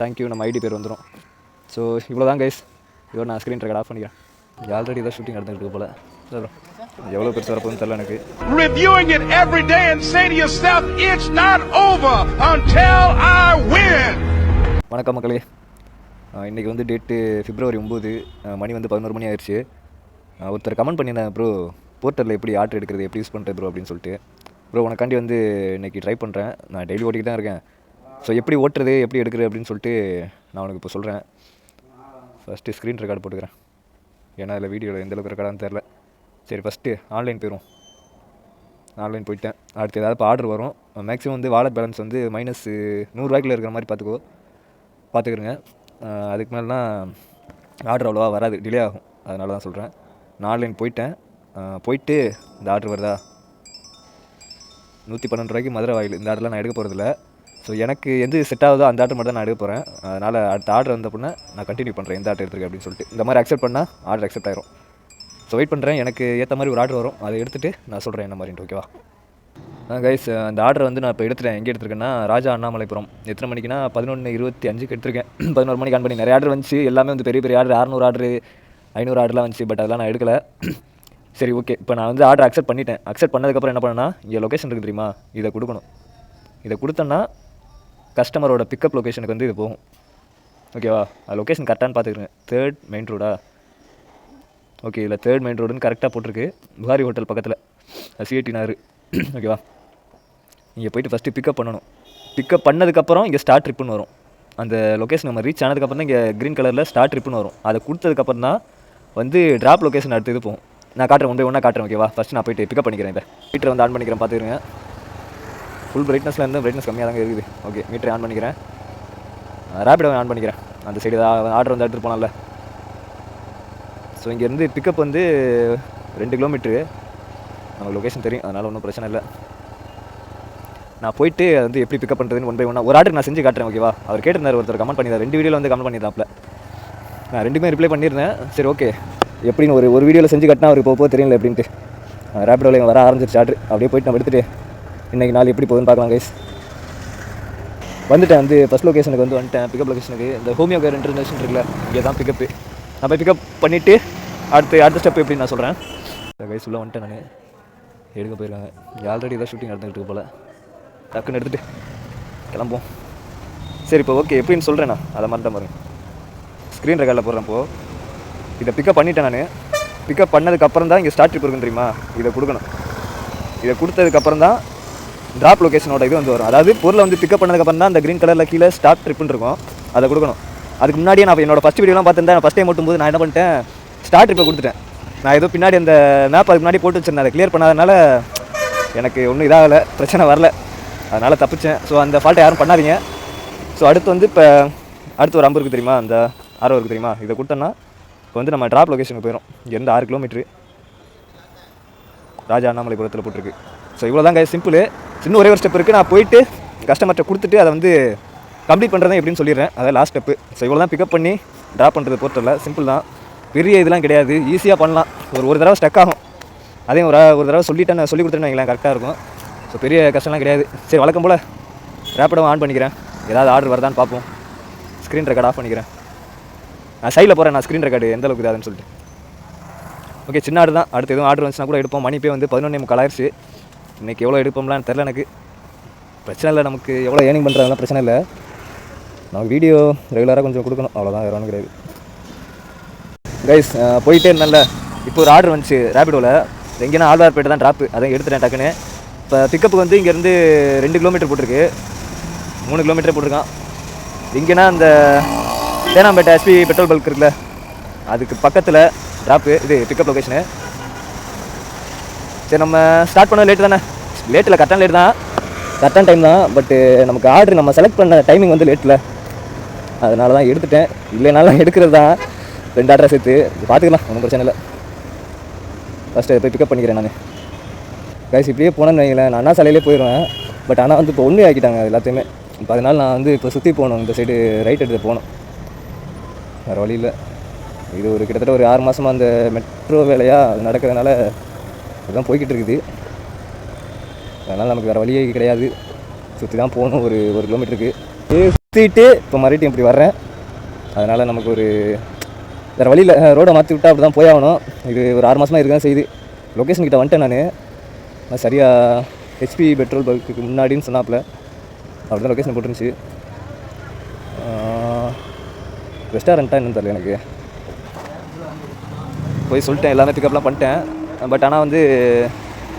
Thank you நம்ம ID பேர் வந்துடும். ஸோ இவ்வளோ தான் கைஸ். இதோட நான் ஸ்க்ரீன் ரெக்கார்ட் ஆஃப் பண்ணிக்கிறேன். ஆல்ரெடி தான் ஷூட்டிங் நடந்துருக்கு போல். எவ்வளோ பெருசாக வரப்போகுதுன்னு தெரியல எனக்கு. Reviewing it every day and say to yourself, it's not over until I win. வணக்கம் மக்களே. இன்றைக்கி வந்து டேட்டு February 9, மணி வந்து 11 மணி ஆயிடுச்சு. ஒருத்தர் கமெண்ட் பண்ணியிருந்தேன், ப்ரோ போர்ட்டரில் எப்படி ஆர்டர் எடுக்கிறது, எப்படி யூஸ் பண்ணுறது ப்ரோ அப்படின்னு சொல்லிட்டு. ப்ரோ உனக்காண்டி வந்து இன்றைக்கி ட்ரை பண்ணுறேன். நான் டெய்லி ஓட்டிக்கிட்டு தான் இருக்கேன். ஸோ எப்படி ஓட்டுறது, எப்படி எடுக்கிறது அப்படின்னு சொல்லிட்டு நான் உனக்கு இப்போ சொல்கிறேன். ஃபஸ்ட்டு ஸ்க்ரீன் ரெக்கார்டு போட்டுக்கிறேன், ஏன்னா அதில் வீடியோவில் எந்தளவுக்கு ரெக்கார்டானு தெரில. சரி ஃபஸ்ட்டு ஆன்லைன் போயிடும். ஆன்லைன் போயிட்டேன். அடுத்து ஏதாவது இப்போ ஆர்டர் வரும். மேக்ஸிமம் வந்து வாலெட் பேலன்ஸ் வந்து -100 இருக்கிற மாதிரி பார்த்துக்கிறேங்க. அதுக்கு மேலேனா ஆர்டர் அவ்வளோவா வராது, டிலே ஆகும். அதனால தான் சொல்கிறேன். நான் ஆன்லைன் போயிட்டேன். போயிட்டு இந்த ஆர்டர் வருதா, 112 மதுரை வாயில். இந்த ஆர்டர்லாம் நான் எடுக்க போகிறதில்ல. ஸோ எனக்கு எது செட் ஆகுதோ அந்த ஆர்டர் மட்டும் தான் நான் எடுக்க போகிறேன். அதனால் அடுத்த ஆர்டர் வந்த அப்படின்னா நான் கண்டினியூ பண்ணுறேன், எந்த ஆர்டர் எடுத்துருக்கேன் அப்படின்னு சொல்லிட்டு. இந்த மாதிரி அக்செப்ட் பண்ணால் ஆர்டர் அக்செப்ட் ஆயிரும். ஸோ வெயிட் பண்ணுறேன். எனக்கு ஏற்ற மாதிரி ஒரு ஆர்டர் வரும், அதை எடுத்துகிட்டு நான் சொல்கிறேன் என்ன மாதிரின்ட்டு. ஓகேவா கைஸ், அந்த ஆர்டர் வந்து நான் இப்போ எடுத்துட்டேன். எங்கே எடுத்துருக்கேன்னா ராஜா அண்ணாமலைபுரம். எத்தனை மணிக்குன்னா 11:25 எடுத்திருக்கேன். 11 மணிக்கு ஆன் பண்ணி நிறைய ஆர்டர் வந்துச்சு. எல்லாமே வந்து பெரிய பெரிய ஆர்டர், 600 ஆர்டர் 500 ஆர்டர்லாம் வந்துச்சு. பட் அதெல்லாம் நான் எடுக்கலை. சரி ஓகே, இப்போ நான் வந்து ஆர்டர் அக்செப்ட் பண்ணிட்டேன். அக்செப்ட் பண்ணதுக்கப்புறம் என்ன பண்ணேன்னா, இங்கே லொக்கேஷன் இருக்குது தெரியுமா, இதை கொடுக்கணும். இதை கொடுத்தோன்னா கஸ்டமரோட பிக்கப் லொக்கேஷனுக்கு வந்து இது போகும். ஓகேவா, அது லொக்கேஷன் கரெக்டானு பார்த்துக்கிறேன். 3rd மெயின் ரோடா, ஓகே இதில் 3rd மெயின் ரோடுன்னு கரெக்டாக போட்டிருக்கு. புகாரி ஹோட்டல் பக்கத்தில், சிஐடி நகர். ஓகேவா, இங்கே போய்ட்டு ஃபஸ்ட்டு பிக்கப் பண்ணணும். பிக்கப் பண்ணதுக்கப்புறம் இங்கே ஸ்டார்ட் ட்ரிப்புன்னு வரும். அந்த லொக்கேஷன் நம்ம ரீச் ஆனதுக்கப்புறம் தான் இங்கே க்ரீன் கலரில் ஸ்டார்ட் ட்ரிப்புன்னு வரும். அதை கொடுத்ததுக்கப்புறம் தான் வந்து ட்ராப் லொக்கேஷன் அடுத்து இது போகும். நான் காட்டுறேன், ஒன்றா காட்டுறேன். ஓகேவா, ஃபஸ்ட்டு நான் போய்ட்டு பிக்கப் பண்ணிக்கிறேன். இந்த மீட்டரை வந்து ஆன் பண்ணிக்கிறேன், பார்த்துக்கிறேங்க. ஃபுல் பிரைட்னஸில் இருந்து பிரைட்னஸ் கம்மியாக தாங்க இருக்குது. ஓகே, மீட்டரை ஆன் பண்ணிக்கிறேன். ரேபிடோ ஆன் பண்ணிக்கிறேன். அந்த சைடு ஆர்டர் வந்து எடுத்துகிட்டு போனால. ஸோ இங்கேருந்து பிக்கப் வந்து 2 கிலோமீட்ரு. நமக்கு லொக்கேஷன் தெரியும், அதனால் ஒன்றும் பிரச்சனை இல்லை. நான் போயிட்டு அது வந்து எப்படி பிக்கப் பண்ணுறதுன்னு 1 by 1 ஒரு ஆர்டர் நான் செஞ்சு காட்டுறேன். ஓகேவா, அவர் கேட்டிருந்தார், ஒருத்தர் கமெண்ட் பண்ணியிருந்தார். 2 வீடியோவில் வந்து கமெண்ட் பண்ணியிருந்தாப்பில். நான் 2மே ரிப்ளை பண்ணியிருந்தேன். சரி ஓகே, எப்படின்னு ஒரு வீடியோவில் செஞ்சு காட்டினா அவருக்கு போக தெரியல எப்படின்ட்டு. ரேபிடோவில் வர ஆரம்பிச்சிருச்சு ஆர்டர். அப்படியே போயிட்டு நம்ம எடுத்துகிட்டு இன்றைக்கி நாள் எப்படி போகுதுன்னு பார்க்கலாம் கைஸ். வந்துட்டேன், வந்து ஃபஸ்ட் லொக்கேஷனுக்கு வந்து வந்துட்டேன். பிக்கப் லொக்கேஷனுக்கு இந்த ஹோமியோ கேர் இன்டர்நேஷனல் இருக்குல்ல, இங்கே தான் பிக்கப்பு. நான் போய் பிக்கப் பண்ணிவிட்டு அடுத்த ஸ்டெப் எப்படின்னு நான் சொல்கிறேன். கைஸ் உள்ளே வந்துட்டேன். நான் எடுக்க போயிருக்காங்க. ஆல்ரெடி தான் ஷூட்டிங் நடந்துகிட்டு போல். டக்குன்னு எடுத்துகிட்டு கிளம்புவோம். சரி இப்போ ஓகே, எப்படின்னு சொல்கிறேன். நான் அதை மாதிரி தான் பாருங்க, ஸ்க்ரீன் ரெக்கார்டில் போடுறேன். இப்போது இதை பிக்கப் பண்ணிவிட்டேன். நான் பிக்கப் பண்ணதுக்கப்புறம் தான் இங்கே ஸ்டார்ட் ட்ரிப் இருக்குன்னு தெரியுமா, இதை கொடுக்கணும். இதை கொடுத்ததுக்கப்புறம் தான் ட்ராப் லொக்கேஷனோட இது வந்து வரும். அதாவது பொருளை வந்து பிக்கப் பண்ணதுக்கப்புறம் தான் அந்த க்ரீன் கலரில் கீழே ஸ்டார்ட் ட்ரிப்புன்னு இருக்கும், அதை கொடுக்கணும். அதுக்கு முன்னாடியே நான் என்னோட ஃபஸ்ட் வீடியோலாம் பார்த்துருந்தேன். நான் ஃபஸ்ட் டைம் ஓட்டும்போது நான் என்ன பண்ணிட்டேன், ஸ்டார்ட் ட்ரிப்பை கொடுத்துட்டேன். நான் ஏதோ பின்னாடி அந்த மேப் அதுக்கு முன்னாடி போட்டு வச்சுருந்தேன். அதை கிளியர் பண்ணாதனால எனக்கு ஒன்றும் இதாகலை, பிரச்சனை வரல, அதனால் தப்பிச்சேன். ஸோ அந்த ஃபால்ட்டை யாரும் பண்ணாதீங்க. ஸோ அடுத்து வந்து இப்போ அடுத்து ஒரு அம்பு இருக்குது தெரியுமா, அந்த ஆரோ இருக்குது தெரியுமா, இதை கொடுத்தோன்னா இப்போ வந்து நம்ம ட்ராப் லொக்கேஷனுக்கு போயிடும். இங்கேருந்து 6 கிலோமீட்ரு ராஜா அண்ணாமலைபுரத்தில் போட்டிருக்கு. ஸோ இவ்வளோ தான் கைஸ், சிம்பிள். இன்னும் ஒரே ஒரு ஸ்டெப் இருக்குது. நான் போயிட்டு கஸ்டமர்கிட்ட கொடுத்துட்டு அதை வந்து கம்ப்ளீட் பண்ணுறதே எப்படின்னு சொல்லிடுறேன். அதான் லாஸ்ட் ஸ்டெப்பு. ஸோ இவ்வளோ தான், பிக்கப் பண்ணி ட்ராப் பண்ணுறது போர்ட்டரில். சிம்பிள் தான், பெரிய இதெல்லாம் கிடையாது, ஈஸியாக பண்ணலாம். ஒரு தடவை ஸ்டக் ஆகும், அதையும் ஒரு தடவை சொல்லி கொடுத்துட்டேன்னு வைங்களேன், கரெக்டாக இருக்கும். ஸோ பெரிய கஷ்டம்லாம் கிடையாது. சரி வழக்கம் போல் ரேப்பிடோ ஆன் பண்ணிக்கிறேன். ஏதாவது ஆர்டர் வருதான்னு பார்ப்போம். ஸ்க்ரீன் ரெக்கார்ட் ஆஃப் பண்ணிக்கிறேன். நான் சைடில் போகிறேன், நான் ஸ்க்ரீன் ரெக்கார்டு எந்த அளவுக்கு இதாதுன்னு சொல்லிட்டு. ஓகே, சின்ன ஆர்டர் தான். அடுத்து எதுவும் ஆர்டர் வந்துச்சுன்னா கூட எடுப்போம். மணி இப்போ வந்து 11:45 ஆயிடுச்சு. இன்றைக்கி எவ்வளோ எடுப்போம்லான்னு தெரில எனக்கு. பிரச்சனை இல்லை, நமக்கு எவ்வளோ ஏர்னிங் பண்ணுறதுலாம் பிரச்சனை இல்லை. நமக்கு வீடியோ ரெகுலராக கொஞ்சம் கொடுக்கணும், அவ்வளோதான், வேறு ஒன்றும் கிடையாது கைஸ். போயிட்டே இருந்தேன்ல, இப்போ ஒரு ஆர்டர் வந்துச்சு ரேபிடோவில். எங்கேனா ஆழ்வார்பேட்டை தான் ட்ராப்பு, அதை எடுத்துட்டேன் டக்குன்னு. இப்போ பிக்கப்புக்கு வந்து இங்கேருந்து 2 கிலோமீட்டர் போட்டிருக்கு, 3 கிலோமீட்டர் போட்டிருக்கான். எங்கேனா அந்த தேனாம்பேட்டை எஸ்பி பெட்ரோல் பல்க் இருக்குல்ல, அதுக்கு பக்கத்தில் ட்ராப்பு, இது பிக்கப் லொக்கேஷனு. சரி நம்ம ஸ்டார்ட் பண்ண லேட்டு தானே, லேட்டில் கரெக்டான லேட் தான், கரெக்டான டைம் தான். பட்டு நமக்கு ஆர்டர் நம்ம செலக்ட் பண்ண டைமிங் வந்து லேட்டில், அதனால தான் எடுத்துட்டேன். இல்லைனாலும் எடுக்கிறது தான், 2 ஆர்டரை சேர்த்து பார்த்துக்கலாம், ஒன்றும் பிரச்சனை இல்லை. ஃபஸ்ட்டு போய் பிக்கப் பண்ணிக்கிறேன் நான் கைஸ். இப்படியே போனேன்னு வைங்களேன், நான் அண்ணா சாலையிலே போயிடுவேன். பட் ஆனால் வந்து இப்போ ஒன்று ஆக்கிட்டாங்க எல்லாத்தையுமே. இப்போ அதனால் நான் வந்து இப்போ சுற்றி போகணும், இந்த சைடு ரைட் எடுத்து போகணும், வேறு வழி இல்லை. இது ஒரு கிட்டத்தட்ட ஒரு 6 மாதமாக அந்த மெட்ரோ வேலையாக அது நடக்கிறதுனால அதுதான் போய்கிட்டு இருக்குது. அதனால் நமக்கு வேறு வழியே கிடையாது, சுற்றி தான் போகணும். ஒரு கிலோமீட்டருக்கு சுற்றிட்டு இப்போ மறுபடியும் இப்படி வர்றேன். அதனால் நமக்கு ஒரு வேறு வழியில் ரோடை மாற்றி விட்டால் அப்படி தான் போய் ஆகணும். இது ஒரு 6 மாதமாக இருக்க தான் செய்யுது. லொக்கேஷன் கிட்ட வந்துட்டேன் நான் சரியாக ஹெச்பி பெட்ரோல் பங்க்குக்கு முன்னாடின்னு சொன்னாப்புல அப்படி தான் லொக்கேஷன் போட்டுருந்துச்சு. ரெஸ்டாரண்ட்டாக என்னன்னு தெரியல எனக்கு. போய் சொல்லிட்டேன், எல்லாமே பிக்கப்லாம் பண்ணிட்டேன். பட் ஆனால் வந்து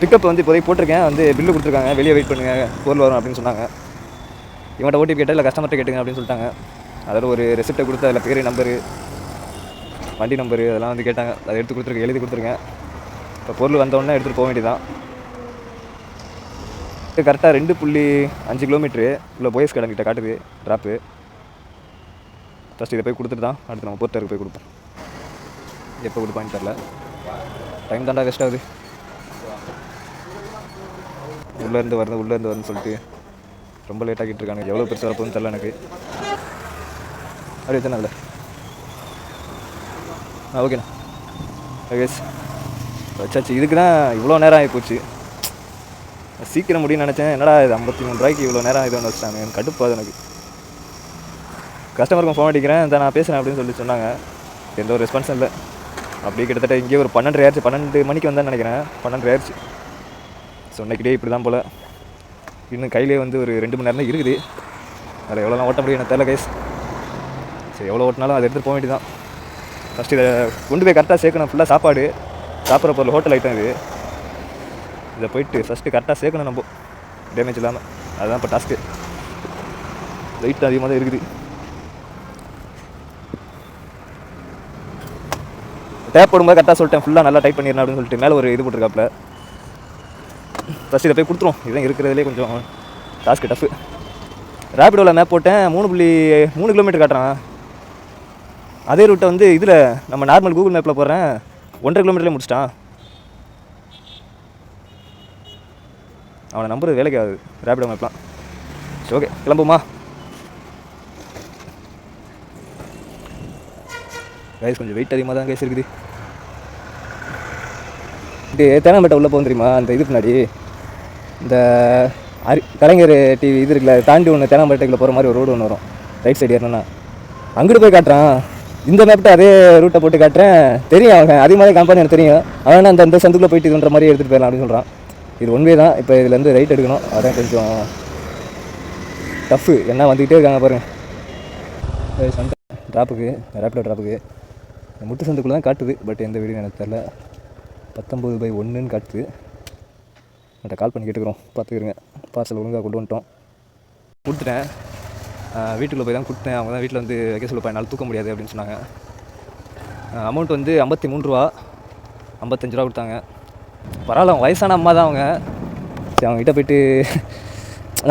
பிக்கப் வந்து இப்போதைக்கு போட்டிருக்கேன், வந்து பில்லு கொடுத்துருக்காங்க, வெளியே வெயிட் பண்ணுங்கள் பொருள் வரும் அப்படின்னு சொன்னாங்க. இவன்ட்ட ஓடிபி கேட்டால் இல்லை கஸ்டமர்கிட்ட கேட்டுங்க அப்படின்னு சொல்லிட்டாங்க. அதோட ஒரு ரெசிப்டை கொடுத்து அதில் பேர், நம்பரு, வண்டி நம்பரு அதெல்லாம் வந்து கேட்டாங்க. அதை எடுத்து கொடுத்துருக்கேன், எழுதி கொடுத்துருக்கேன். இப்போ பொருள் வந்தோடனே எடுத்துகிட்டு போக வேண்டியதான். கரெக்டாக 2.5 கிலோமீட்ரு உள்ள போயஸ் கடங்கிட்ட காட்டுது ட்ராப்பு. ஃபஸ்ட் இதை போய் கொடுத்துட்டு தான் அடுத்து நம்ம போர்ட்டருக்கு போய் கொடுப்போம். எப்போ கொடுப்பான்னு தெரில, டைம் தாண்டா வேஸ்ட் ஆகுது. உள்ளேருந்து வருதுன்னு சொல்லிட்டு ரொம்ப லேட் ஆகிட்டு இருக்காங்க. எவ்வளோ பெருசு வரப்போன்னு தெரில எனக்கு. அப்படி வச்சேன் அதில் ஓகேண்ணா ஓகேஸ் வச்சாச்சு. இதுக்கு தான் இவ்வளோ நேரம் ஆகி போச்சு. சீக்கிரம் முடியும்னு நினச்சேன். என்னடா இது 53 ரூபாய்க்கு இவ்வளோ நேரம் இது ஒன்று வச்சுட்டாங்க. எனக்கு கடுப்பாது. எனக்கு கஸ்டமருக்கும் ஃபோன் அடிக்கிறேன், இந்த நான் பேசுகிறேன் அப்படின்னு சொல்லி சொன்னாங்க. எந்த ஒரு ரெஸ்பான்ஸும் இல்லை. அப்படியே கிட்டத்தட்ட இங்கேயே ஒரு 12 ஆயிடுச்சு. 12 மணிக்கு வந்தேன்னு நினைக்கிறேன். 12 ஆயிடுச்சு. ஸோ இன்னைக்கிட்டே இப்படி தான் போல். இன்னும் கையிலே வந்து ஒரு 2 மணி நேரம் தான் இருக்குது. அதில் எவ்வளோலாம் ஓட்ட முடியும் எனக்கு தெரியல கைஸ். சரி, எவ்வளோ ஓட்டினாலும் அதை எடுத்துகிட்டு போக வேண்டியதான். ஃபஸ்ட்டு இதை கொண்டு போய் கரெக்டாக சேர்க்கணும். ஃபுல்லாக சாப்பாடு சாப்பிட்ற பொருள் ஹோட்டல் ஐட்டம் இது. இதை போயிட்டு ஃபஸ்ட்டு கரெக்டாக சேர்க்கணும் நம்ம, டேமேஜ் இல்லாமல். அதுதான் இப்போ டாஸ்க்கு. வெயிட் அதிகமாக தான் இருக்குது. டேப் போடும்போது கரெக்டாக சொல்லிட்டேன், ஃபுல்லாக நல்லா டைட் பண்ணிடணும் அப்படின்னு சொல்லிட்டு மேலே ஒரு இது போட்டிருக்காப்புல. ஃபஸ்ட்டு இதை போய் கொடுத்துரும். இதுதான் இருக்கிறதுலே கொஞ்சம் டாஸ்க்கு டஃப்பு. ரேபிடோவில் மேப் போட்டேன், 3.3 கிலோமீட்டர் காட்டுறான். அதே ரூட்டை வந்து இதில் நம்ம நார்மல் கூகுள் மேப்பில் போடுறேன், 1.5 கிலோமீட்டர்லேயே முடிச்சிட்டான். அவனை நம்புறது வேலைக்கு ஆகுது ரேபிடோ மேப்லாம். சரி ஓகே, கிளம்புமா கைஸ். கொஞ்சம் வெயிட் அதிகமாக தான் கைஸ் இருக்குது. இது தேனாம்பேட்டை உள்ளே போகும் தெரியுமா, அந்த இது பின்னாடி இந்த கலைஞர் டிவி இது இருக்குல்ல, தாண்டி ஒன்று தேனாம்பேட்டைக்குள்ளே போகிற மாதிரி ஒரு ரோடு ஒன்று வரும், ரைட் சைடு ஏறினா அங்கிட்டு போய் காட்டுறான். இந்த மேப்ட்டு அதே ரூட்டை போட்டு காட்டுறேன். தெரியும் அவங்க அதே மாதிரி கம்பெனி எனக்கு தெரியும். அவன் அந்த சந்துக்குள்ளே போயிட்டு இதுன்ற மாதிரி எடுத்துகிட்டு போயிடலாம் அப்படின்னு சொல்கிறான். இது ஒன்வே தான். இப்போ இதுலேருந்து ரைட் எடுக்கணும், அதான் கொஞ்சம் டஃப்பு. என்ன வந்துக்கிட்டே இருக்காங்க பாருங்கள். சந்தை ட்ராப்புக்கு, ரேப்பிடோ ட்ராப்புக்கு முட்டு சந்துக்குள்ளே தான் காட்டுது. பட் எந்த வீடியோ எனக்கு தெரில. 19/1 காட்டுது. அவன்கிட்ட கால் பண்ணி கேட்டுக்கிறோம், பார்த்துக்கிறேங்க. பார்சல் ஒழுங்காக கொண்டு வந்துட்டோம். கொடுத்துட்டேன், வீட்டுக்குள்ளே போய் தான் கொடுத்தேன். அவங்க தான் வீட்டில் வந்து வைக்க சொல்லுப்பா, என்னால் தூக்க முடியாது அப்படின்னு சொன்னாங்க. அமௌண்ட் வந்து 53 ரூபா, 55 ரூபா கொடுத்தாங்க. பரவாயில்ல, அவங்க வயசான அம்மா தான் அவங்க. சரி, அவங்ககிட்ட போய்ட்டு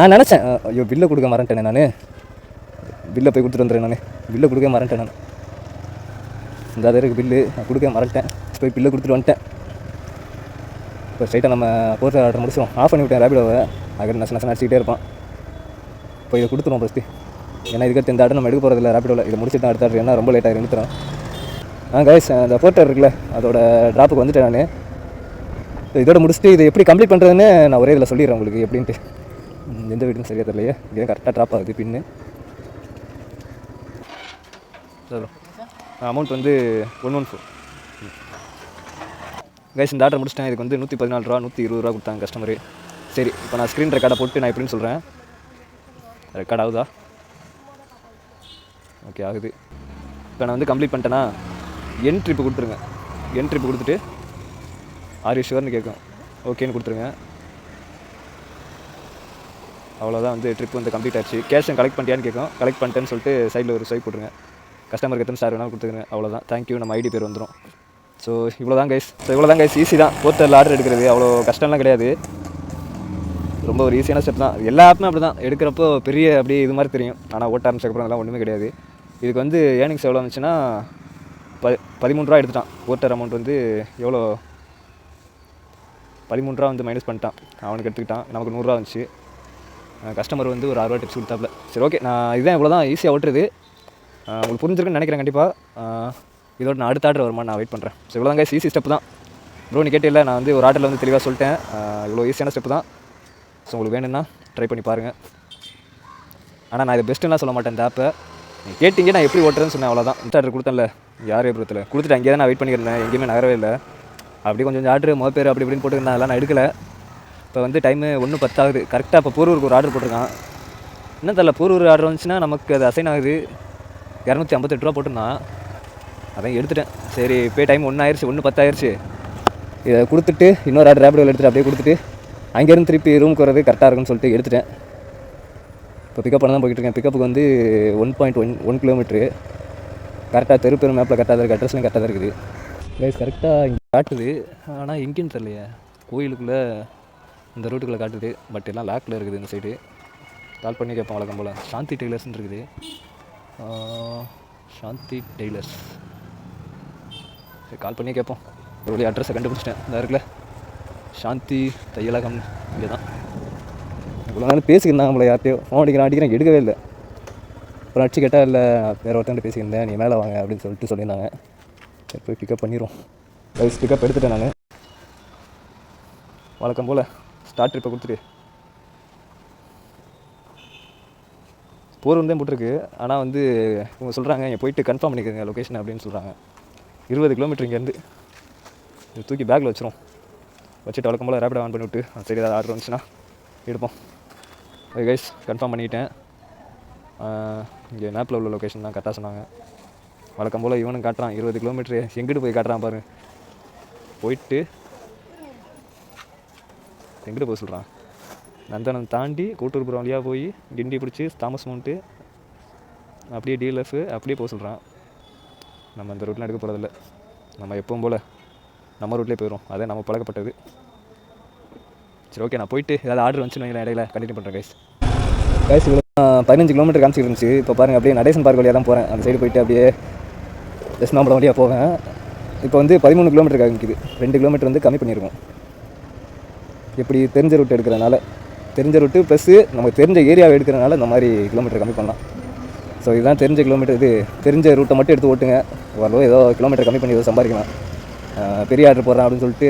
நான் நினச்சேன், ஐயோ பில்லை கொடுக்க மறந்துட்டேனே. நான் பில்லை போய் கொடுத்துட்டு வந்துடுறேன். நான் பில்லை கொடுக்க மறந்துட்டேன். நான் இந்த அதற்கு பில்லு நான் கொடுக்க மறந்துட்டேன். போய் பில்லை கொடுத்துட்டு வந்துட்டேன். இப்போ ஸ்ட்ரைட்டாக நம்ம போர்ட்டர் ஆர்டர் முடிச்சிடும். ஆஃப் பண்ணி விட்டேன் ரேபிடோவை. அதுக்கு நசை அடிச்சுக்கிட்டே இருப்பான். இப்போ இதை கொடுத்துருவோம் ஃபஸ்ட்டு. ஏன்னா இதுக்கடுத்து இந்த ஆர்டர் நம்ம எடுக்க போகிறதில்ல ரேபிடோவில். இதை முடிச்சுட்டு தான் அடுத்த ஆர்டர், ஏன்னா ரொம்ப லேட்டாக நிறுத்துறோம். கைஸ், அந்த போர்ட்டர் இருக்குல்ல, அதோட ட்ராப்புக்கு வந்துட்டேன் நான். இதோட முடிச்சுட்டு இதை எப்படி கம்ப்ளீட் பண்ணுறதுன்னு நான் ஒரே இதில் சொல்லிடுறேன் உங்களுக்கு எப்படின்ட்டு. எந்த வீடுன்னு சரியாக தெரியலையே. இதே கரெக்டாக ட்ராப் ஆகுது பின்னு. அமௌண்ட் வந்து 114. கைஸ், இந்த ஆர்டர் முடிச்சிட்டேன். இதுக்கு வந்து 114 ரூபா, 120 ரூபா கொடுத்தாங்க கஸ்டமரு. சரி, இப்போ நான் ஸ்க்ரீன் ரெக்கார்டை போட்டு நான் எப்படின்னு சொல்கிறேன். ரெக்கார்ட் ஆகுதா? ஓகே, ஆகுது. இப்போ நான் வந்து கம்ப்ளீட் பண்ணிட்டேன்னா என் ட்ரிப்பு கொடுத்துருங்க. என் ட்ரிப்பு கொடுத்துட்டு ஆர் யூ ஷுவர்னு கேட்கும். ஓகேன்னு கொடுத்துருங்க. அவ்வளோதான், வந்து ட்ரிப் வந்து கம்ப்ளீட் ஆச்சு. கேஷ் கலெக்ட் பண்ணிட்டியான்னு கேட்கும். கலெக்ட் பண்ணிட்டேன்னு சொல்லிட்டு சைடில் ஒரு ஸ்வைப் போட்டுருங்க. கஸ்டமருக்கு எத்தனை ஸ்டார் வேணாலும் கொடுத்துருங்க. அவ்வளோதான், தேங்க்யூ. நம்ம ஐடி பேர் வந்துடும். ஸோ இவ்வளோ தான் கைஸ். ஈஸி தான் போர்ட்டரில் ஆர்டர் எடுக்கிறது. அவ்வளோ கஷ்டம்லாம் கிடையாது. ரொம்ப ஒரு ஈஸியான ஸ்டெப் தான். எல்லா ஆப்புமே அப்படி தான். எடுக்கிறப்போ பெரிய அப்படி இது மாதிரி தெரியும். ஆனால் ஓட்ட ஆரம்பிச்சக்கப்புறம் அதெல்லாம் ஒன்றுமே கிடையாது. இதுக்கு வந்து ஏர்னிங்ஸ் எவ்வளோ வந்துச்சுன்னா 13 ரூபா எடுத்துட்டான். போர்ட்டர் அமௌண்ட் வந்து எவ்வளோ, 13 ரூபா வந்து மைனஸ் பண்ணிட்டான். அவனுக்கு எடுத்துக்கிட்டான். நமக்கு 100 ரூபா வந்துச்சு. கஸ்டமர் வந்து ஒரு 6 ரூபா டிப்ஸ் கொடுத்தாப்புல. சரி ஓகே, நான் இதுதான் இவ்வளோ தான் ஈஸியாக ஓட்டுறது. உங்களுக்கு புரிஞ்சிருக்குன்னு நினைக்கிறேன் கண்டிப்பாக. இதோட நான் அடுத்த ஆர்டர் வருமா நான் வெயிட் பண்ணுறேன். ஸோ இவ்வளோ தான் ஈஸி ஸ்டெப் தான். ப்ரோ நீ கேட்டே இல்லை, நான் வந்து ஒரு ஆர்டரில் வந்து தெளிவாக சொல்லிட்டேன். இவ்வளோ ஈஸியான ஸ்டெப் தான். ஸோ உங்களுக்கு வேணும்னா ட்ரை பண்ணி பாருங்கள். ஆனால் நான் இது பெஸ்ட்டுலாம் சொல்ல மாட்டேன் இந்த ஆப்பை. நீ கேட்டிங்க நான் எப்படி ஓட்டுறேன்னு சொன்னேன், அவ்வளோதான். ஆர்டர் கொடுத்தேன்ல யார் ஏப்ரத்தில் கொடுத்துட்டு அங்கேயே தான் நான் வெயிட் பண்ணியிருந்தேன், எங்கேயுமே நகரவே இல்லை. அப்படி கொஞ்சம் ஆர்டர் மொதல் பேர் அப்படி இப்படின்னு போட்டுருந்தேன், அதெல்லாம் நான் எடுக்கலை. இப்போ வந்து டைமு 1:10 ஆகுது. கரெக்டாக இப்போ போரூருக்கு ஒரு ஆர்டர் போட்டிருக்கான். என்ன தெரியல, போரூர் ஆர்டர் வந்துச்சுன்னா நமக்கு அது அசைன் ஆகுது. 258 ரூபா போட்டிருந்தான், அதான் எடுத்துட்டேன். சரி இப்போ டைம் 1 ஆயிடுச்சு, 1:10 ஆயிடுச்சு. இதை கொடுத்துட்டு இன்னொரு ஆர்டர் ரேபிடோவில் எடுத்துகிட்டு அப்படியே கொடுத்துட்டு அங்கேருந்து திருப்பி ரூமுக்கு வரது கரெக்டாக இருக்குன்னு சொல்லிட்டு எடுத்துட்டேன். இப்போ பிக்கப் பண்ண தான் போய்கிட்டு இருக்கேன். பிக்கப்புக்கு வந்து 1.1 கிலோமீட்ரு. கரெக்டாக தெரு மேப்பில் கரெக்டாக தான் இருக்குது, அட்ரஸ்லாம் கரெக்டாக தான் இருக்குது. ப்ளேஸ் கரெக்டாக இங்கே காட்டுது, ஆனால் எங்கேன்னு தெரியலையே. கோயிலுக்குள்ளே இந்த ரூட்டுக்குள்ளே காட்டுது, பட் எல்லாம் லாக்கில் இருக்குது இந்த சைடு. கால் பண்ணி கேட்போம் வழக்கம் போல். சாந்தி டெய்லர்ஸ்ன்னு இருக்குது. சாந்தி டெய்லர்ஸ், சரி கால் பண்ணி கேட்போம். ஒரு வழி அட்ரஸை கண்டுபிடிச்சிட்டேன், இந்த இருக்குல்ல சாந்தி தையலகம், இங்கே தான். இவ்வளோ நாள் பேசிக்கிருந்தாங்க நம்மளை யார்ட்டையோ, ஃபோன் அடிக்கிறேன் எடுக்கவே இல்லை. அப்புறம் அடிச்சு கேட்டால் இல்லை வேறு ஒருத்தன் பேசியிருந்தேன், நீ மேலே வாங்க அப்படின்னு சொல்லியிருந்தாங்க. சரி போய் பிக்கப் பண்ணிடுவோம். ரைஸ் பிக்கப் எடுத்துட்டேன் நான். வழக்கம் போல் ஸ்டார்ட் ட்ரிப்பை கொடுத்துட்டு போர் தான் போட்டிருக்கு. ஆனால் வந்து இவங்க சொல்கிறாங்க இங்கே போயிட்டு கன்ஃபார்ம் பண்ணிக்கிறேங்க லொக்கேஷன் அப்படின்னு சொல்கிறாங்க. 20 கிலோமீட்டர் இங்கேருந்து. இது தூக்கி பேக்கில் வச்சிரும், வச்சுட்டு வழக்கம் போல் ரேபிடோ ஆன் பண்ணி விட்டு சரி ஏதாவது ஆர்டர் வந்துச்சுன்னா எடுப்போம். ஓகே கைஸ், கன்ஃபார்ம் பண்ணிட்டேன். இங்கே மேப்பில் உள்ள லொக்கேஷன் தான் கரெக்டாக சொன்னாங்க. வழக்கம் போல் இவனும் காட்டுறான் 20 கிலோமீட்ரு. எங்கிட்டு போய் காட்டுறான் பாரு. போயிட்டு எங்கிட்டு போக சொல்கிறான், நந்தனம் தாண்டி கூட்டூர்புரம் வழியாக போய் கிண்டி பிடிச்சி தாமஸ் மவுண்ட்டு அப்படியே டிஎல்எஃப் அப்படியே போக சொல்கிறான். நம்ம இந்த ரூட்லாம் எடுக்க போகிறதில்ல, நம்ம எப்பவும் போல் நம்ம ரூட்லேயே போயிடும், அதே நம்ம பழக்கப்பட்டது. சரி ஓகே, நான் போயிட்டு ஏதாவது ஆர்டர் வந்துச்சுன்னு இடையில கண்டினியூ பண்ணுறேன் கைஸ். கைஸ் இவ்வளோ 15 கிலோமீட்டர் காமிச்சிட்டு இருந்துச்சு. இப்போ பாருங்கள் அப்படியே நடேசன் பார்க் வழியாக தான் போகிறேன். அந்த சைடு போயிட்டு அப்படியே வெஸ்ட்மாம்பலம் வழியாக போவேன். இப்போ வந்து 13 கிலோமீட்டர் காமிக்குது. 2 கிலோமீட்டர் வந்து கம்மி பண்ணியிருக்கோம். எப்படி தெரிஞ்ச ரூட் எடுக்கிறனால, தெரிஞ்ச ரூட்டு ப்ளஸ்ஸு நமக்கு தெரிஞ்ச ஏரியாவை எடுக்கிறனால இந்த மாதிரி கிலோமீட்டர் கம்மி பண்ணலாம். ஸோ இதுதான் தெரிஞ்ச கிலோமீட்டர். இது தெரிஞ்ச ரூட்டை மட்டும் எடுத்து ஓட்டுங்க, ஓரளவு ஏதோ கிலோமீட்டர் கம்மி பண்ணி ஏதோ சம்பாதிக்கலாம். பெரிய ஆர்டர் போடுறான் அப்படின்னு சொல்லிட்டு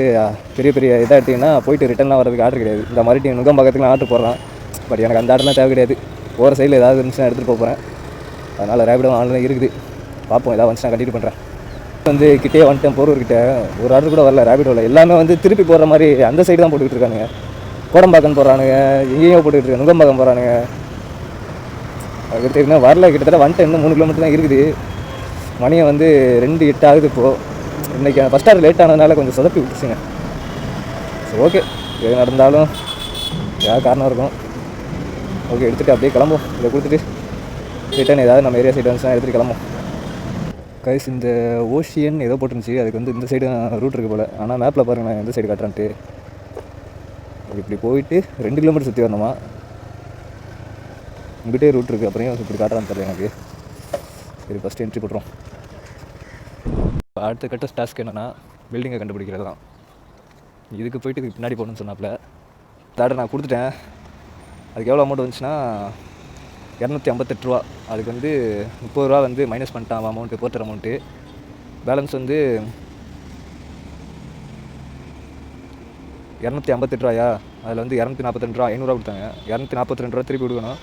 பெரிய இதாக எடுத்திங்கன்னா போயிட்டு ரிட்டர்ன்லாம் வரதுக்கு ஆர்டர் கிடையாது. இந்த மாதிரி நுங்கம்பாக்கத்துக்குலாம் ஆர்டர் போடுறான். பட் எனக்கு அந்த ஆர்டர்லாம் தேவை கிடையாது. போகிற சைடில் ஏதாவது இருந்துச்சுன்னா எடுத்துகிட்டு போகிறேன். அதனால் ரேபிடோ ஆன்லைன் இருக்குது, பார்ப்போம். ஏதாவது வந்துச்சுன்னா கண்டினியூ பண்ணுறேன். வந்து கிட்டே வந்துட்டேன், போரூர்கிட்ட. ஒரு ஆர்டர் கூட வரல ரேபிடோவில். எல்லாமே வந்து திருப்பி போடுற மாதிரி அந்த சைடு தான் போட்டுக்கிட்டு இருக்கானுங்க. கோடம்பாக்கம் போடுறானுங்க, எங்கேயோ போட்டுக்கிட்டு இருக்காங்க, நுங்கம்பாக்கம் போகிறானுங்க. அதுக்கு தெரியும் வரல. கிட்டத்தட்ட வந்துட்டு இன்னும் 3 கிலோமீட்டர் தான் இருக்குது. மணியை வந்து 2:08 ஆகுது இப்போது. இன்றைக்கி ஃபஸ்ட் ஆர்டர் லேட் ஆனதுனால கொஞ்சம் சொதப்பி விட்டுச்சுங்க. சரி ஓகே, எது நடந்தாலும் ஏதாவது காரணம் இருக்கும். ஓகே, எடுத்துகிட்டு அப்படியே கிளம்புவோம். இதை கொடுத்துட்டு ரிட்டர்ன் ஏதாவது நம்ம ஏரியா சைடு வந்துச்சுன்னா எடுத்துகிட்டு கிளம்புவோம். கைஸ் இந்த ஓஷியன் ஏதோ போட்டுருந்துச்சு, அதுக்கு வந்து இந்த சைடு ரூட் இருக்குது போல். ஆனால் மேப்பில் பாருங்கள் நான் எந்த சைடு காட்டுறான்ட்டு. இப்படி போயிட்டு 2 கிலோமீட்டர் சுற்றி வரணுமா, இங்கிட்டே ரூட் இருக்குது. அப்புறம் இப்படி காட்டுறான்னு தெரியல எனக்கு. சரி ஃபஸ்ட்டு என்ட்ரி போட்டுரும். அடுத்த கட்ட டாஸ்க் என்னென்னா பில்டிங்கை கண்டுபிடிக்கிறது தான். இதுக்கு போயிட்டு இதுக்கு பின்னாடி போகணுன்னு சொன்னாப்புல. ஆர்டர் நான் கொடுத்துட்டேன். அதுக்கு எவ்வளோ அமௌண்ட் வந்துச்சுன்னா 258 ரூபா. அதுக்கு வந்து 30 ரூபா வந்து மைனஸ் பண்ணிட்டான் அமௌண்ட்டு, போர்ட்டர் அமௌண்ட்டு. பேலன்ஸ் வந்து 258 ரூபாயா. அதில் வந்து 242 ரூபா, 500 கொடுத்தாங்க. 242 ரூபா திருப்பி கொடுக்கணும்.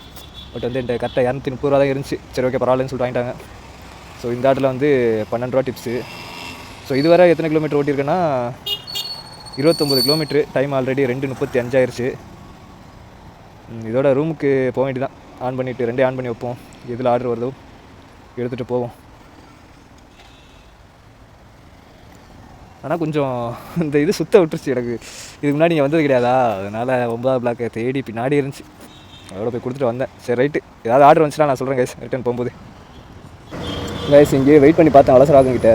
பட் வந்து என்கிட்ட கரெக்டாக 230 ரூபா தான் இருந்துச்சு. சரி ஓகே பரவாயில்லன்னு சொல்லிட்டு வாங்கிட்டாங்க. ஸோ இந்த ஆட்டில் வந்து 12 ரூபா டிப்ஸு. ஸோ இதுவரை எத்தனை கிலோமீட்டர் ஓட்டியிருக்கேன்னா 29 கிலோமீட்ரு. டைம் ஆல்ரெடி 2:35 ஆயிடுச்சு. இதோட ரூமுக்கு போக வேண்டி தான். ஆன் பண்ணிவிட்டு 2 ஆன் பண்ணி வைப்போம். எதில் ஆர்டர் வருதோ எடுத்துகிட்டு போவோம். ஆனால் கொஞ்சம் இந்த இது சுத்த விட்டுருச்சு எனக்கு. இதுக்கு முன்னாடி நீங்கள் வந்தது கிடையாதா, அதனால் 9வது பிளாக்கை தேடி பின்னாடி இருந்துச்சு. அதோட போய் கொடுத்துட்டு வந்தேன். சரி ரைட்டு, ஏதாவது ஆர்டர் வந்துச்சுன்னா நான் சொல்கிறேன் கைஸ் ரிட்டர்ன் போகும்போது. கைஸ் இங்கேயே வெயிட் பண்ணி பார்த்தேன் அவசராகுங்கிட்ட.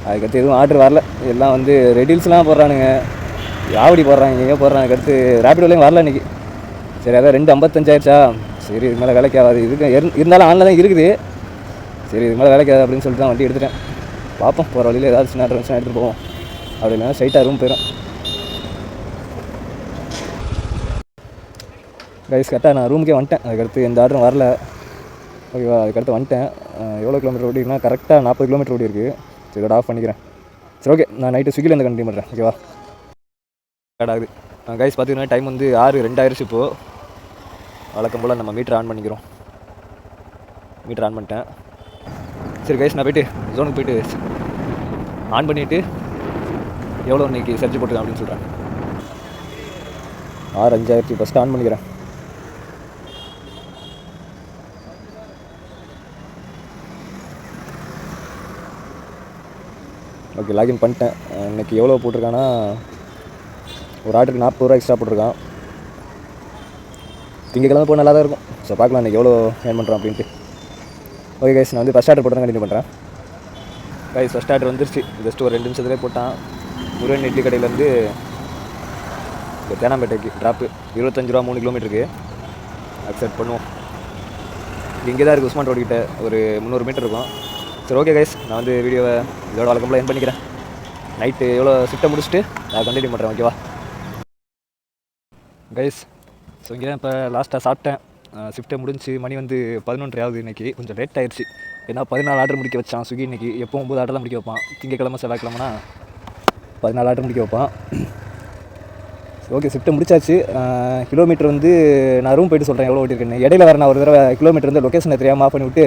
அதுக்கடுத்து எதுவும் ஆர்டர் வரல. எல்லாம் வந்து ரெடில்ஸ்லாம் போடுறானுங்க, யாவடி போடுறாங்க, எங்கேயோ போடுறாங்க. அதுக்கடுத்து ரேபிடோலையும் வரல இன்றைக்கி. சரி அதான் 2:55 ஆயிடுச்சா. சரி இதுக்கு மேலே வேலைக்கு ஆகாது. இதுக்கு இருந்தாலும் ஆன்லைன் தான் இருக்குது. சரி இதுக்கு மேலே வேலைக்கு ஆகாது அப்படின்னு சொல்லிட்டு தான் வண்டி எடுத்துட்டேன். பார்ப்போம், போகிற வழியில் ஏதாவது சின்ன ஆர்டர் வந்துச்சுன்னா எடுத்துகிட்டு போவோம். அப்படி இல்லைன்னா ஸ்ட்ரைட்டாக ரூம் போயிடும். கைஸ் கரெக்டாக நான் ரூமுக்கே வந்துட்டேன். அதுக்கடுத்து எந்த ஆர்டரும் வரல. ஓகேவா, அதுக்கடுத்து வந்துட்டேன். எவ்வளோ கிலோமீட்டர் ஓடி இருக்குன்னா கரெக்டாக 40 கிலோமீட்டர் ஓடி இருக்குது. சரி இதோட ஆஃப் பண்ணிக்கிறேன். சரி ஓகே, நான் நைட்டு ஸ்விக்கிலேருந்து கண்டினியூ பண்ணுறேன். ஓகேவா, ஆகுது கைஸ். பார்த்தீங்கன்னா டைம் வந்து 6:02 ஆயிடுச்சு. இப்போது வழக்கம் போல் நம்ம மீட்டர் ஆன் பண்ணிக்கிறோம். மீட்டர் ஆன் பண்ணிட்டேன். சரி கைஸ், நான் போய்ட்டு ஜோனுக்கு போய்ட்டு ஆன் பண்ணிவிட்டு எவ்வளோ இன்றைக்கி சர்ஜ் போட்டுருக்கேன் அப்படின்னு சொல்கிறேன். 6,5000 ஃபஸ்ட்டு ஆன் பண்ணிக்கிறேன். ஓகே, லாகின் பண்ணிட்டேன். இன்றைக்கி எவ்வளோ போட்டிருக்கான்னா ஒரு ஆர்டருக்கு 40 ரூபா எக்ஸ்ட்ரா போட்டிருக்கான். திங்கக்கிழமை போய் நல்லா தான் இருக்கும். ஸோ பார்க்கலாம் இன்றைக்கி எவ்வளோ ஏர்ன் பண்ணுறோம் அப்படின்ட்டு. ஓகே கைஸ், நான் வந்து ஃபஸ்ட் ஆர்டர் போட்டு தான் கண்டினியூ பண்ணுறேன். கைஸ், ஃபஸ்ட் ஆர்டர் வந்துருச்சு. ஜஸ்ட் ஒரு 2 நிமிஷத்துலேயே போட்டான். முருகன் இட்லி கடையிலேருந்து இப்போ தேனாம்பேட்டைக்கு ட்ராப்பு 25 ரூபா 3 கிலோமீட்டருக்கு. அக்செப்ட் பண்ணுவோம். இங்கே தான் இருக்குது, உஸ்மான் ரோடு கிட்ட ஒரு 300 மீட்டர் இருக்கும். சரி ஓகே கைஸ், நான் வந்து வீடியோவை இதோட வழக்கம்போல் என் பண்ணிக்கிறேன். நைட்டு எவ்வளோ ஷிஃப்ட்டை முடிச்சுட்டு நான் கண்டினியூ பண்ணுறேன். ஓகேவா கைஸ்? ஸோ இங்கே தான் இப்போ லாஸ்ட்டாக சாப்பிட்டேன். ஷிஃப்ட்டை முடிஞ்சு மணி வந்து 11:30 ஆகுது. இன்றைக்கி கொஞ்சம் லேட் ஆயிடுச்சு. ஏன்னா 14 ஆர்டர் முடிக்க வச்சான் ஸ்விக்கி. இன்றைக்கி எப்போ 9 ஆர்டர் தான் முடிக்க வைப்பான். திங்கக்கிழமை செவ்வாய்க்கிழமைனா 14 ஆர்டர் முடிக்க வைப்பான். ஓகே, ஷிஃப்ட்டை முடிச்சாச்சு. கிலோமீட்டர் வந்து நான் ரூம் போய்ட்டு சொல்கிறேன் எவ்வளோ ஓட்டிருக்கேன்னு. இடையில வர நான் ஒரு தடவை கிலோமீட்டர் வந்து லொக்கேஷனை தெரியாமல் ஆஃப் பண்ணி விட்டு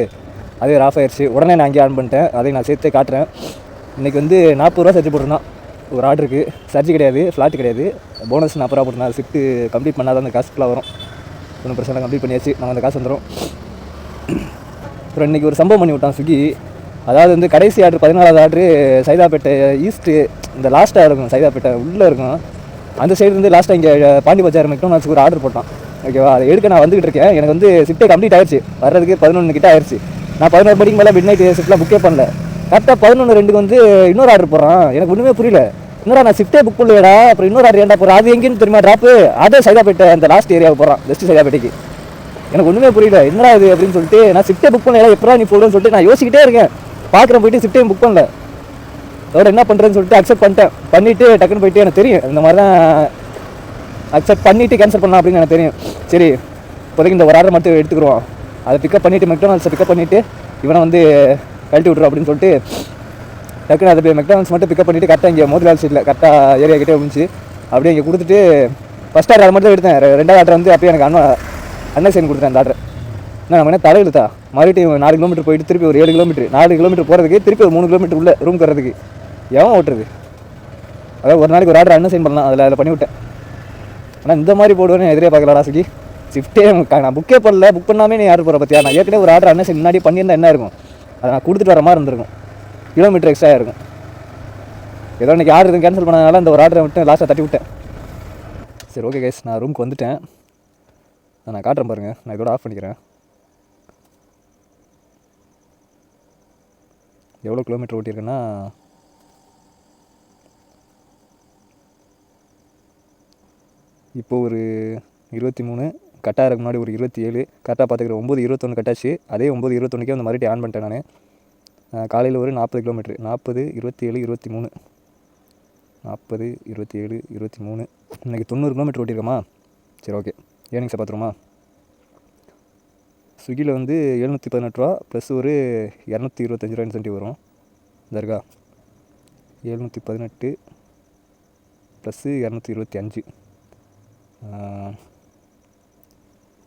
அதே ஆஃப் ஆயிடுச்சு. உடனே நான் அங்கேயே ஆன் பண்ணிட்டேன். அதை நான் சேர்த்தே காட்டுறேன். இன்றைக்கி வந்து 40 ரூபா சர்ஜ் போட்டிருந்தான் ஒரு ஆர்டருக்கு. சர்ஜ் கிடையாது, ஃப்ளாட் கிடையாது. போனஸ் 40 ரூபா போட்டிருந்தேன். ஷிஃப்ட்டு கம்ப்ளீட் பண்ணால் தான் அந்த காசுக்குலாம் வரும். ஒன்றும் பிரச்சனை கம்ப்ளீட் பண்ணியாச்சு. நம்ம அந்த காசு வந்துடும். அப்புறம் இன்றைக்கி ஒரு சம்பவம் பண்ணி விட்டான் ஸ்விக்கி. அதாவது வந்து கடைசி ஆர்டர் 14வது ஆர்டரு சைதாப்பேட்டை ஈஸ்ட்டு, இந்த லாஸ்ட்டாக இருக்கும். சைதாப்பேட்டை உள்ளே இருக்கும். அந்த சைடு வந்து லாஸ்ட்டாக இங்கே பாண்டி பஜார் மெக்டோனல்ஸ்க்கு ஒரு ஆர்டர் போட்டான். ஓகேவா, அதை எடுக்க நான் வந்துகிட்டு இருக்கேன். எனக்கு வந்து ஷிஃப்ட்டே கம்ப்ளீட் ஆயிடுச்சு. வர்றதுக்கு 11 கிட்ட ஆயிடுச்சு. நான் 11 மணிக்கு மேலே மிட் நைட் ஷிஃப்ட்லாம் புக்கே பண்ணல. கரெக்டாக 11:02 வந்து இன்னொரு ஆர்டர் போடுறான். எனக்கு ஒன்றுமே புரியல. இன்னொரு நான் ஷிஃப்ட்டே புக் பண்ணலடா. அப்புறம் இன்னொரு ஆர்டர் ஏன்டா போகிறேன்? அது எங்கேன்னு தெரியுமா ட்ராப்பு? அதே சைதாப்பேட்டை அந்த லாஸ்ட் ஏரியாவுக்கு போகிறான், பெஸ்ட் சைதாப்பேட்டைக்கு. எனக்கு ஒன்றுமே புரியல, என்னடா இது அப்படின்னு சொல்லிட்டு நான் ஷிஃப்ட்டே புக் பண்ணல. எப்படா நீ போடுன்னு சொல்லிட்டு நான் யோசிக்கிட்டே இருக்கேன். பார்க்குறேன், போயிட்டு ஷிஃப்ட்டே புக் பண்ணல. அதோட என்ன பண்ணுறேன்னு சொல்லிட்டு அக்செப்ட் பண்ணிட்டேன். பண்ணிவிட்டு டக்குன்னு போயிட்டு எனக்கு தெரியும் இந்த மாதிரி தான் அக்செப்ட் பண்ணிவிட்டு கேன்சல் பண்ணலாம் அப்படின்னு எனக்கு தெரியும். சரி, இப்போதைக்கு இந்த ஒரு ஆர்டர் மட்டும் எடுத்துக்கிறோம். அதை பிக்கப் பண்ணிவிட்டு மெக்டோனல்ஸை பிக்கப் பண்ணிவிட்டு இவனை வந்து கழட்டி விட்ருவோம் அப்படின்னு சொல்லிட்டு டக்குன்னு அதை மெக்டோனல்ஸ் மட்டும் பிக்கப் பண்ணிவிட்டு கரெக்டாக இங்கே மோதிலால் சீட்டில் கரெக்டாக ஏரியா கிட்டே இருந்துச்சு. அப்படியே இங்கே கொடுத்துட்டு ஃபஸ்ட் ஆர்டர் அதை மட்டும் எடுத்தேன். 2வது ஆர்டர் வந்து அப்போயே எனக்கு அன்னைசைன் கொடுத்தேன். அந்த ஆர்டர் நம்ம என்ன தலை எழுத்தா மறுபடியும் 4 கிலோமீட்டர் போயிட்டு திருப்பி ஒரு 7 கிலோமீட்டர் 4 கிலோமீட்டர் போகிறதுக்கு திருப்பி ஒரு 3 கிலோமீட்டர் உள்ள ரூம் தர்றதுக்கு எவன் ஓட்டுறது? அதாவது ஒரு நாளைக்கு ஒரு ஆர்டர் அன்னைசைன் பண்ணலாம். அதில் பண்ணிவிட்டேன். ஆனால் இந்த மாதிரி போடுவேன்னு எதிரே பார்க்கலாடா சுகி. ஷிஃப்ட்டே நான் புக்கே பண்ணல. புக் பண்ணாமே நீ ஆர்டர் போகிற பற்றியா? நான் ஏற்கனவே ஒரு ஆர்டர் அன்னைசைன் முன்னாடி பண்ணியிருந்தா என்ன இருக்கும்? அதை நான் கொடுத்துட்டு வர மாதிரி இருந்திருக்கும். கிலோமீட்டர் எக்ஸ்ட்ரா இருக்கும். ஏதோ இன்றைக்கி ஆர்டர் கேன்சல் பண்ணதுனால அந்த ஒரு ஆர்டரை மட்டும் லாஸ்ட்டாக தட்டி விட்டேன். சரி ஓகே கைஸ், நான் ரூமுக்கு வந்துட்டேன். நான் காட்டுறேன் பாருங்கள். நான் இதோட ஆஃப் பண்ணிக்கிறேன். எவ்வளோ கிலோமீட்டர் ஓட்டியிருக்கேன்னா இப்போ ஒரு 23, கட்டாக இருக்கு முன்னாடி ஒரு 27, கரெக்டாக பார்த்துக்கிறேன் 9:21 கட்டாச்சு. அதே 9:21க்கே வந்து மறுபடியும் ஆன் பண்ணிட்டேன் நான். காலையில் ஒரு 40 கிலோமீட்ரு 40, 27, 23 40, 27, 23 இன்றைக்கி 90 கிலோமீட்டர் ஓட்டியிருக்கோமா? சரி ஓகே, ஏர்னிங்ஸை பார்த்துருமா? ஸ்விக்கியில் வந்து 718 ரூபா ப்ளஸ் ஒரு 225 ரூபா இன்சென்டிவ் வரும். இந்த இருக்கா 718 ப்ளஸ்ஸு 225.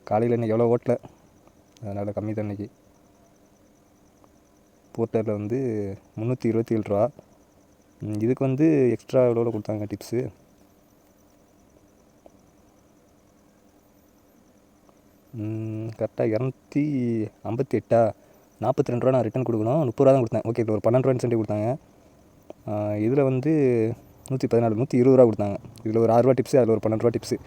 காலையில் இன்றைக்கி எவ்வளோ ஓட்டல, அதனால் கம்மி தான். இன்றைக்கி போர்ட்டரில் வந்து 327 ரூபா. இதுக்கு வந்து எக்ஸ்ட்ரா எவ்வளோ கொடுத்தாங்க டிப்ஸு? கரெக்டாக 258 42 ரூபா நான் ரிட்டன் கொடுக்கணும். 30 ரூபா தான் கொடுத்தேன். ஓகே, இதில் ஒரு 12 ரூபா இன்சென்டிவ் கொடுத்தாங்க. இதில் வந்து 114 120 ரூபா கொடுத்தாங்க. இதில் ஒரு 6 ரூபா டிப்ஸு, அதில் ஒரு 12 ரூபா டிப்ஸு.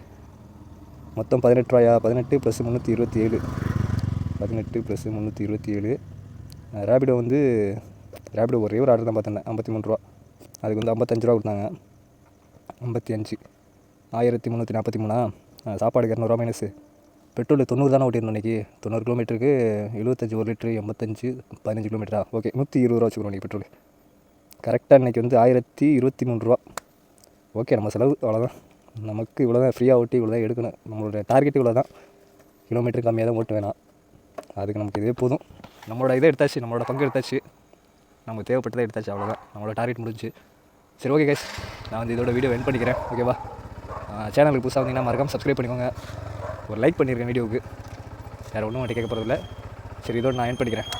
மொத்தம் 18 ரூபாயா? 18 ப்ளஸ் 327 18 ப்ளஸ் 327. ரேபிடோ வந்து ரேபிடோ ஒரே ஒரு ஆர்டர் தான் பார்த்தேன் 53 ரூபா. அதுக்கு வந்து 55 ரூபா கொடுத்தாங்க. 55 1343. சாப்பாடுக்கு 200 ரூபா மைனஸு. பெட்ரோல் 90 தானே ஓட்டிருந்தோம் இன்றைக்கி. 90 கிலோமீட்டருக்கு 75 1 லிட்ரு 85 15 கிலோமீட்டரா? ஓகே, 120 ரூபா வச்சுக்கிறோம் இன்றைக்கி பெட்ரோல். கரெக்டாக இன்றைக்கி வந்து 1023 ரூபா. ஓகே, நம்ம செலவு அவ்வளோதான். நமக்கு இவ்வளோ தான், ஃப்ரீயாக ஓட்டி இவ்வளோ தான் எடுக்கணும். நம்மளோட டார்கெட் இவ்வளோ தான். கிலோமீட்டர் கம்மியாக தான் ஓட்டு வேணாம். அதுக்கு நமக்கு இதே போதும். நம்மளோட இதை எடுத்தாச்சு, நம்மளோட பங்கு எடுத்தாச்சு, நமக்கு தேவைப்பட்டதை எடுத்தாச்சு. அவ்வளோதான், நம்மளோட டார்கெட் முடிஞ்சு. சரி ஓகே கைஸ், நான் வந்து இதோட வீடியோ எண்ட் பண்ணிக்கிறேன். ஓகேவா? சேனலுக்கு புதுசாக வந்தீங்கன்னா மறக்காமல் சப்ஸ்கிரைப் பண்ணிக்கோங்க. ஒரு லைக் பண்ணியிருக்கேன் வீடியோவுக்கு. வேறு ஒன்றும் கேட்க போகிறதில்ல. சரி இதோட நான் என் படிக்கிறேன்.